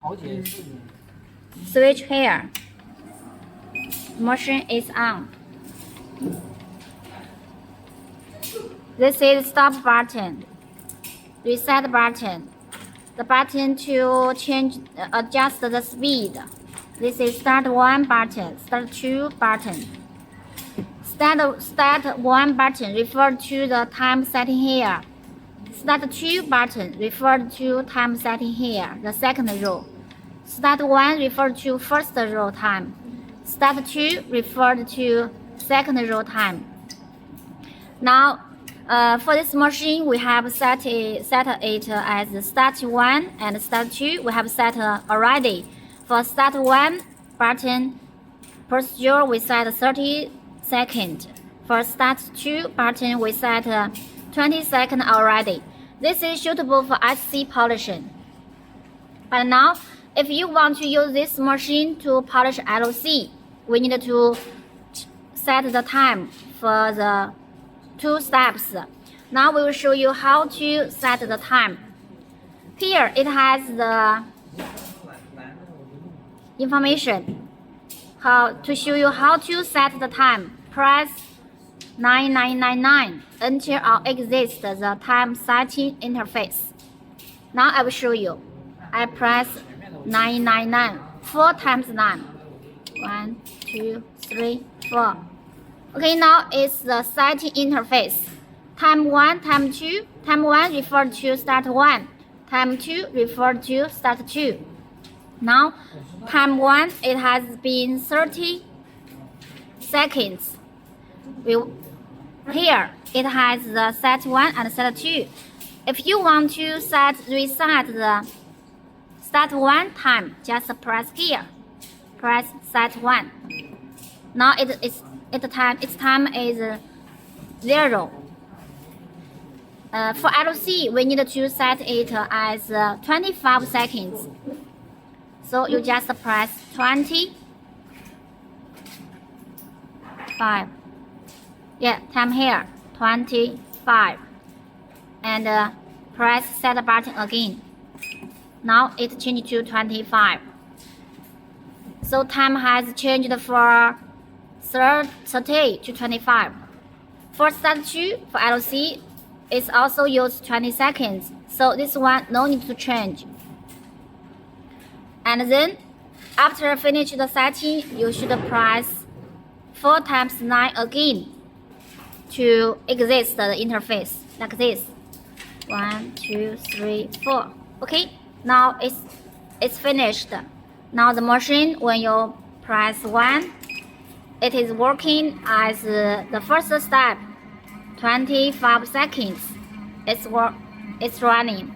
Switch here. Motion is on. This is stop button, reset button, the button to change, adjust the speed. This is start 1 button, start 2 button. Start 1 button refer to the time setting here. Start 2 button refer to time setting here, the second row. Start 1 refer to first row time. Start 2 refer to second row time. Now, for this machine, we have set it as start 1 and start 2. We have set already. For start 1 button procedure, we set 30 seconds. For start 2 button, we set 20 seconds already. This is suitable for IC polishing. But now, if you want to use this machine to polish LC, we need to set the time for the 2 steps. Now we will show you how to set the time. Here it has the information to show you how to set the time. Press 9999 enter or exit the time setting interface. Now I will show you. I press 999 4 times 9. 1, 2, 3, 4. Okay, now it's the setting interface. Time 1, time 2. Time 1 refer to start 1. Time 2 refer to start 2. Now, time 1, it has been 30 seconds. Here, it has the set 1 and set 2. If you want to reset the start 1 time, just press here. Press set 1. Now its time is 0. For LC, we need to set it as 25 seconds. So you just press 25. Yeah, time here 25, and press set button again. Now it changed to 25. So time has changed for 30 to 25. For start 2, for LC, it's also used 20 seconds. So this one no need to change. And then after finish the setting, you should press 4 times 9 again to exit the interface like this. 1, 2, 3, 4. Okay, now it's finished. Now the machine, when you press 1, it is working as the first step. 25 seconds. It's running.